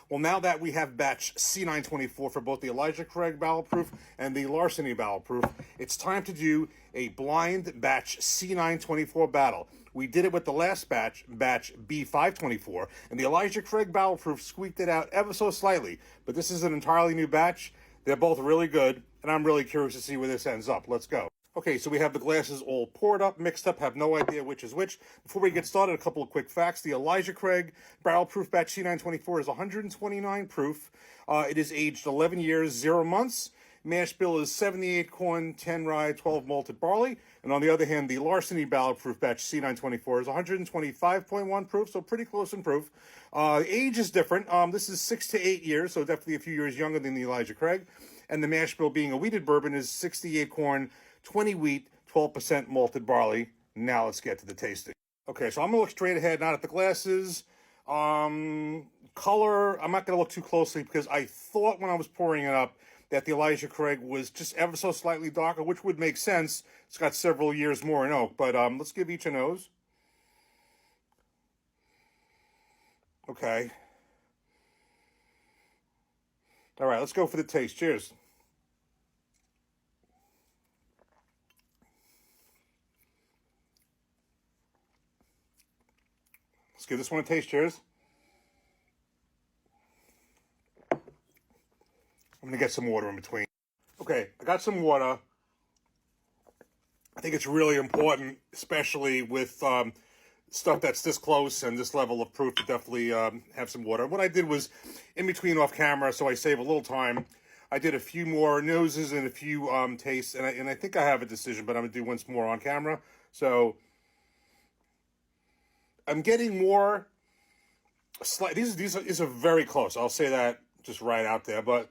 Well, now that we have batch C924 for both the Elijah Craig Barrel Proof and the Larceny Barrel Proof, it's time to do a blind batch C924 battle. We did it with the last batch B524, and the Elijah Craig Barrel Proof squeaked it out ever so slightly. But this is an entirely new batch. They're both really good, and I'm really curious to see where this ends up. Let's go. Okay, so we have the glasses all poured up, mixed up, have no idea which is which. Before we get started, a couple of quick facts. The Elijah Craig Barrel Proof Batch C924 is 129 proof. It is aged 11 years, 0 months. Mash bill is 78 corn, 10 rye, 12 malted barley. And on the other hand, the Larceny Barrel Proof Batch C924 is 125.1 proof, so pretty close in proof. Age is different. This is 6 to 8 years, so definitely a few years younger than the Elijah Craig. And the mash bill, being a wheated bourbon, is 68 corn, 20 wheat, 12% malted barley. Now let's get to the tasting. Okay, so I'm going to look straight ahead, not at the glasses. Color, I'm not going to look too closely because I thought when I was pouring it up that the Elijah Craig was just ever so slightly darker, which would make sense. It's got several years more in oak, but let's give each a nose. Okay. All right, let's go for the taste. Cheers. Let's give this one a taste. Cheers. I'm going to get some water in between. Okay, I got some water. I think it's really important, especially with stuff that's this close and this level of proof, to definitely have some water. What I did was, in between off camera, so I save a little time, I did a few more noses and a few tastes, and I think I have a decision, but I'm going to do once more on camera. So I'm getting more these are very close. I'll say that just right out there, but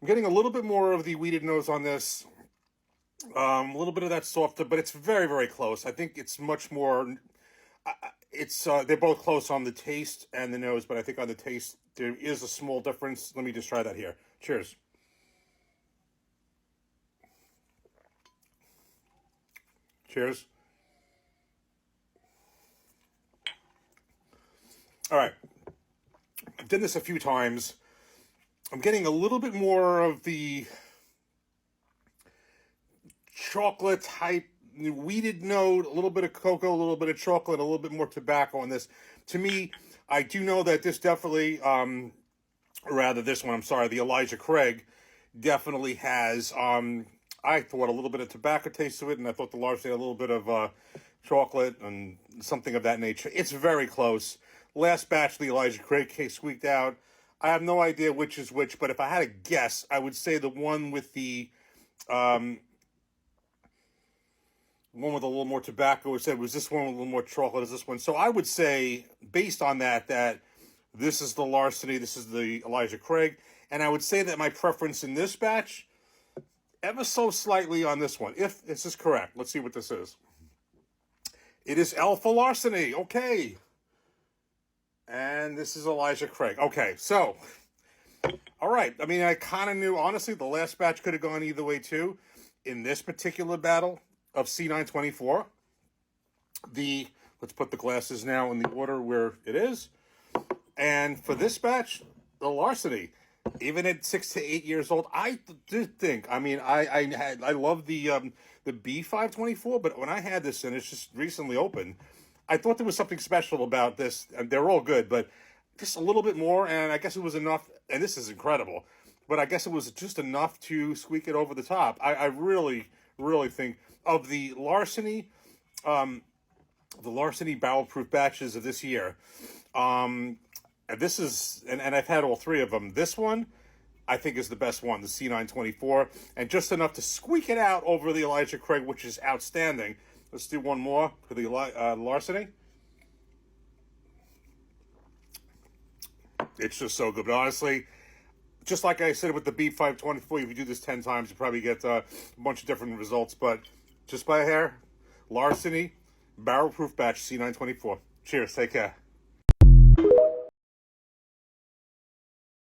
I'm getting a little bit more of the wheated nose on this. A little bit of that softer, but it's very, very close. I think it's much more. They're both close on the taste and the nose, but I think on the taste there is a small difference. Let me just try that here. Cheers. Cheers. All right, I've done this a few times. I'm getting a little bit more of the chocolate type wheated note, a little bit of cocoa, a little bit of chocolate, a little bit more tobacco on this. To me, I do know that this definitely, this one, I'm sorry, the Elijah Craig definitely has, I thought a little bit of tobacco taste to it, and I thought the Larceny had a little bit of chocolate and something of that nature. It's very close. Last batch, the Elijah Craig case squeaked out. I have no idea which is which, but if I had to guess, I would say the one with the one with a little more tobacco. It said, was this one with a little more chocolate? Is this one? So I would say, based on that this is the Larceny, this is the Elijah Craig, and I would say that my preference in this batch, ever so slightly on this one, if this is correct. Let's see what this is. It is Alpha Larceny. Okay. And this is Elijah Craig. Okay, so, all right. I mean, I kind of knew, honestly, the last batch could have gone either way, too. In this particular battle of C924, let's put the glasses now in the order where it is. And for this batch, the Larceny, even at 6 to 8 years old, I did think, I mean, I love the B524, but when I had this, and it's just recently opened, I thought there was something special about this, and they're all good, but just a little bit more, and I guess it was enough, and this is incredible, but I guess it was just enough to squeak it over the top. I really, really think of the Larceny Barrel Proof batches of this year, and this is, and I've had all three of them. This one, I think, is the best one, the C924, and just enough to squeak it out over the Elijah Craig, which is outstanding. Let's do one more for the Larceny. It's just so good. But honestly, just like I said with the B524, if you do this 10 times, you probably get a bunch of different results. But just by a hair, Larceny Barrel Proof Batch C924. Cheers. Take care.